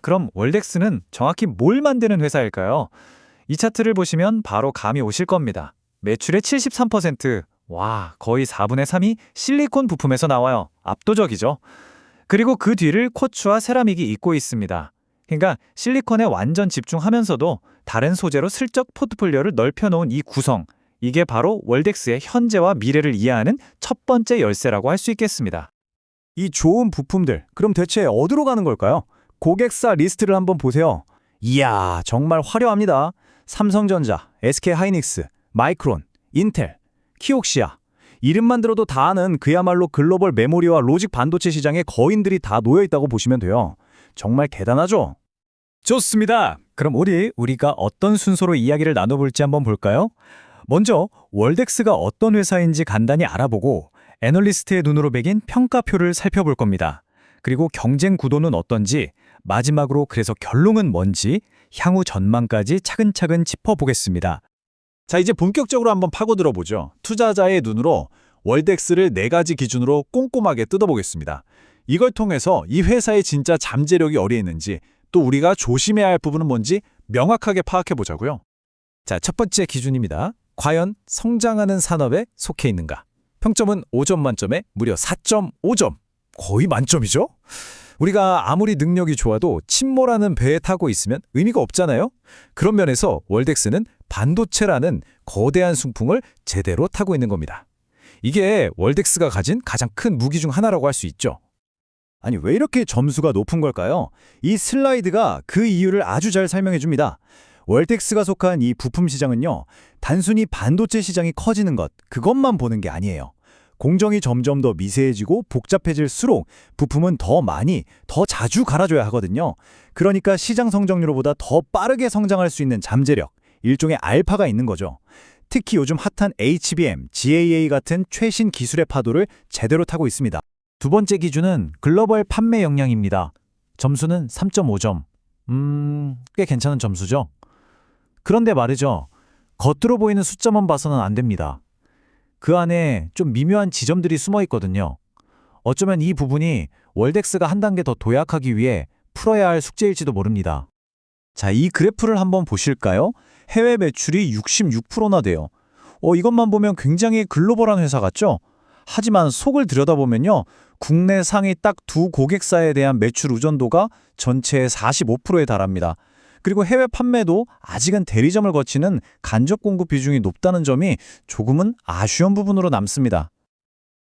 그럼 월덱스는 정확히 뭘 만드는 회사일까요? 이 차트를 보시면 바로 감이 오실 겁니다. 매출의 73%, 와, 거의 4분의 3이 실리콘 부품에서 나와요. 압도적이죠. 그리고 그 뒤를 쿼츠와 세라믹이 잇고 있습니다. 그러니까 실리콘에 완전 집중하면서도 다른 소재로 슬쩍 포트폴리오를 넓혀놓은 이 구성, 이게 바로 월덱스의 현재와 미래를 이해하는 첫 번째 열쇠라고 할 수 있겠습니다. 이 좋은 부품들, 그럼 대체 어디로 가는 걸까요? 고객사 리스트를 한번 보세요. 이야, 정말 화려합니다. 삼성전자, SK하이닉스, 마이크론, 인텔, 키옥시아. 이름만 들어도 다 아는 그야말로 글로벌 메모리와 로직 반도체 시장의 거인들이 다 놓여 있다고 보시면 돼요. 정말 대단하죠? 좋습니다. 그럼 우리가 어떤 순서로 이야기를 나눠볼지 한번 볼까요? 먼저 월덱스가 어떤 회사인지 간단히 알아보고 애널리스트의 눈으로 매긴 평가표를 살펴볼 겁니다. 그리고 경쟁 구도는 어떤지, 마지막으로 그래서 결론은 뭔지 향후 전망까지 차근차근 짚어보겠습니다. 자, 이제 본격적으로 한번 파고들어보죠. 투자자의 눈으로 월덱스를 4가지 기준으로 꼼꼼하게 뜯어보겠습니다. 이걸 통해서 이 회사의 진짜 잠재력이 어디에 있는지, 또 우리가 조심해야 할 부분은 뭔지 명확하게 파악해보자고요. 자, 첫 번째 기준입니다. 과연 성장하는 산업에 속해 있는가? 평점은 5점 만점에 무려 4.5점. 거의 만점이죠? 우리가 아무리 능력이 좋아도 침몰하는 배에 타고 있으면 의미가 없잖아요? 그런 면에서 월덱스는 반도체라는 거대한 순풍을 제대로 타고 있는 겁니다. 이게 월덱스가 가진 가장 큰 무기 중 하나라고 할 수 있죠. 아니, 왜 이렇게 점수가 높은 걸까요? 이 슬라이드가 그 이유를 아주 잘 설명해 줍니다. 월덱스가 속한 이 부품 시장은요, 단순히 반도체 시장이 커지는 것, 그것만 보는 게 아니에요. 공정이 점점 더 미세해지고 복잡해질수록 부품은 더 많이, 더 자주 갈아줘야 하거든요. 그러니까 시장 성장률보다 더 빠르게 성장할 수 있는 잠재력, 일종의 알파가 있는 거죠. 특히 요즘 핫한 HBM, GAA 같은 최신 기술의 파도를 제대로 타고 있습니다. 두 번째 기준은 글로벌 판매 역량입니다. 점수는 3.5점. 꽤 괜찮은 점수죠? 그런데 말이죠. 겉으로 보이는 숫자만 봐서는 안 됩니다. 그 안에 좀 미묘한 지점들이 숨어 있거든요. 어쩌면 이 부분이 월덱스가 한 단계 더 도약하기 위해 풀어야 할 숙제일지도 모릅니다. 자, 이 그래프를 한번 보실까요? 해외 매출이 66%나 돼요. 이것만 보면 굉장히 글로벌한 회사 같죠? 하지만 속을 들여다보면요, 국내 상위 딱 두 고객사에 대한 매출 의존도가 전체의 45%에 달합니다. 그리고 해외 판매도 아직은 대리점을 거치는 간접 공급 비중이 높다는 점이 조금은 아쉬운 부분으로 남습니다.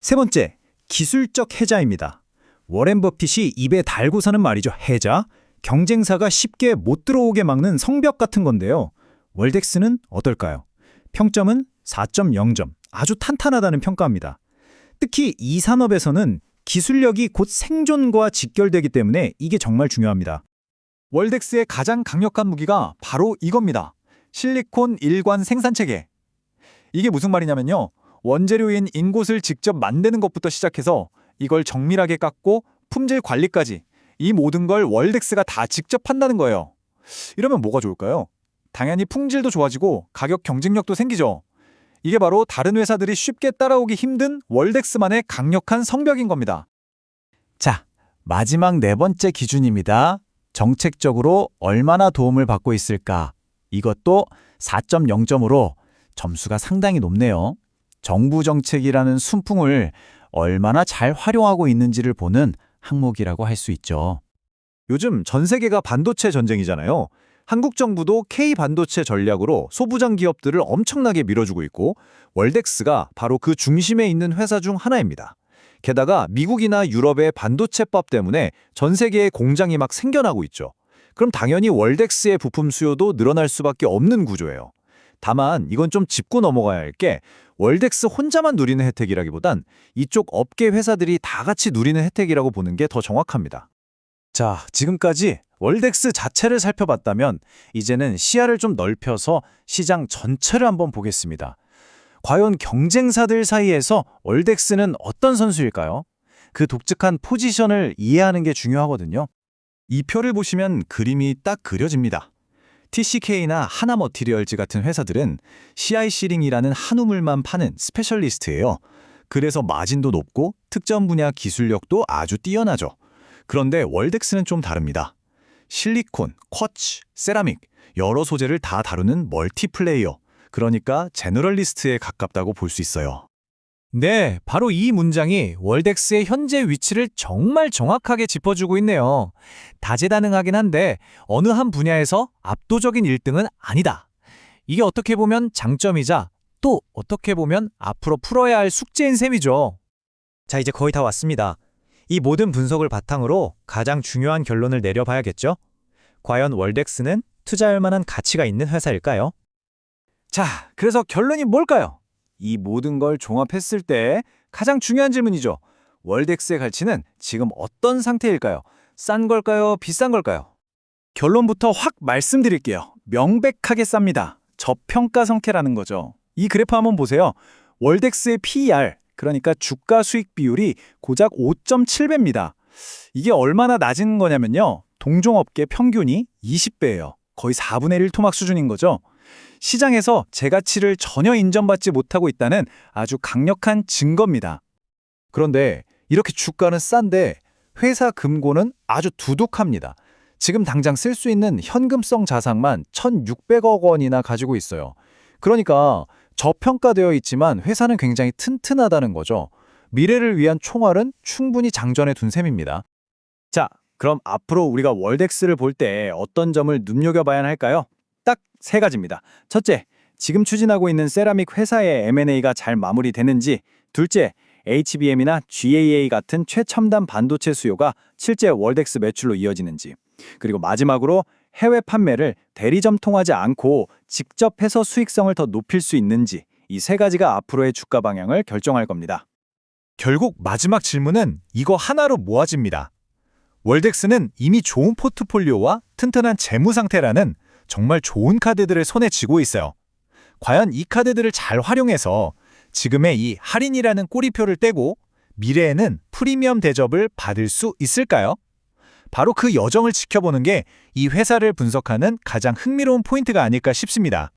세 번째, 기술적 해자입니다. 워렌 버핏이 입에 달고 사는 말이죠. 해자. 경쟁사가 쉽게 못 들어오게 막는 성벽 같은 건데요. 월덱스는 어떨까요? 평점은 4.0점. 아주 탄탄하다는 평가입니다. 특히 이 산업에서는 기술력이 곧 생존과 직결되기 때문에 이게 정말 중요합니다. 월덱스의 가장 강력한 무기가 바로 이겁니다. 실리콘 일관 생산체계. 이게 무슨 말이냐면요, 원재료인 인곳을 직접 만드는 것부터 시작해서 이걸 정밀하게 깎고 품질 관리까지, 이 모든 걸 월덱스가 다 직접 한다는 거예요. 이러면 뭐가 좋을까요? 당연히 품질도 좋아지고 가격 경쟁력도 생기죠. 이게 바로 다른 회사들이 쉽게 따라오기 힘든 월덱스만의 강력한 성벽인 겁니다. 자, 마지막 네 번째 기준입니다. 정책적으로 얼마나 도움을 받고 있을까? 이것도 4.0점으로 점수가 상당히 높네요. 정부 정책이라는 순풍을 얼마나 잘 활용하고 있는지를 보는 항목이라고 할 수 있죠. 요즘 전 세계가 반도체 전쟁이잖아요. 한국 정부도 K-반도체 전략으로 소부장 기업들을 엄청나게 밀어주고 있고, 월덱스가 바로 그 중심에 있는 회사 중 하나입니다. 게다가 미국이나 유럽의 반도체법 때문에 전 세계에 공장이 막 생겨나고 있죠. 그럼 당연히 월덱스의 부품 수요도 늘어날 수밖에 없는 구조예요. 다만 이건 좀 짚고 넘어가야 할 게, 월덱스 혼자만 누리는 혜택이라기보단 이쪽 업계 회사들이 다 같이 누리는 혜택이라고 보는 게 더 정확합니다. 자, 지금까지 월덱스 자체를 살펴봤다면 이제는 시야를 좀 넓혀서 시장 전체를 한번 보겠습니다. 과연 경쟁사들 사이에서 월덱스는 어떤 선수일까요? 그 독특한 포지션을 이해하는 게 중요하거든요. 이 표를 보시면 그림이 딱 그려집니다. TCK나 하나머티리얼즈 같은 회사들은 CI-C링이라는 한 우물만 파는 스페셜리스트예요. 그래서 마진도 높고 특정 분야 기술력도 아주 뛰어나죠. 그런데 월덱스는 좀 다릅니다. 실리콘, 쿼츠, 세라믹 여러 소재를 다 다루는 멀티플레이어. 그러니까 제너럴리스트에 가깝다고 볼 수 있어요. 네, 바로 이 문장이 월덱스의 현재 위치를 정말 정확하게 짚어주고 있네요. 다재다능하긴 한데 어느 한 분야에서 압도적인 1등은 아니다. 이게 어떻게 보면 장점이자 또 어떻게 보면 앞으로 풀어야 할 숙제인 셈이죠. 자, 이제 거의 다 왔습니다. 이 모든 분석을 바탕으로 가장 중요한 결론을 내려봐야겠죠? 과연 월덱스는 투자할 만한 가치가 있는 회사일까요? 자, 그래서 결론이 뭘까요? 이 모든 걸 종합했을 때 가장 중요한 질문이죠. 월덱스의 가치는 지금 어떤 상태일까요? 싼 걸까요? 비싼 걸까요? 결론부터 확 말씀드릴게요. 명백하게 쌉니다. 저평가 상태라는 거죠. 이 그래프 한번 보세요. 월덱스의 PER, 그러니까 주가 수익 비율이 고작 5.7배입니다. 이게 얼마나 낮은 거냐면요. 동종업계 평균이 20배예요. 거의 4분의 1 토막 수준인 거죠. 시장에서 제 가치를 전혀 인정받지 못하고 있다는 아주 강력한 증거입니다. 그런데 이렇게 주가는 싼데 회사 금고는 아주 두둑합니다. 지금 당장 쓸 수 있는 현금성 자산만 1,600억 원이나 가지고 있어요. 그러니까 저평가되어 있지만 회사는 굉장히 튼튼하다는 거죠. 미래를 위한 총알은 충분히 장전해 둔 셈입니다. 자, 그럼 앞으로 우리가 월덱스를 볼 때 어떤 점을 눈여겨봐야 할까요? 딱 세 가지입니다. 첫째, 지금 추진하고 있는 세라믹 회사의 M&A가 잘 마무리되는지. 둘째, HBM이나 GAA 같은 최첨단 반도체 수요가 실제 월덱스 매출로 이어지는지. 그리고 마지막으로 해외 판매를 대리점 통하지 않고 직접 해서 수익성을 더 높일 수 있는지. 이 세 가지가 앞으로의 주가 방향을 결정할 겁니다. 결국 마지막 질문은 이거 하나로 모아집니다. 월덱스는 이미 좋은 포트폴리오와 튼튼한 재무 상태라는 정말 좋은 카드들을 손에 쥐고 있어요. 과연 이 카드들을 잘 활용해서 지금의 이 할인이라는 꼬리표를 떼고 미래에는 프리미엄 대접을 받을 수 있을까요? 바로 그 여정을 지켜보는 게 이 회사를 분석하는 가장 흥미로운 포인트가 아닐까 싶습니다.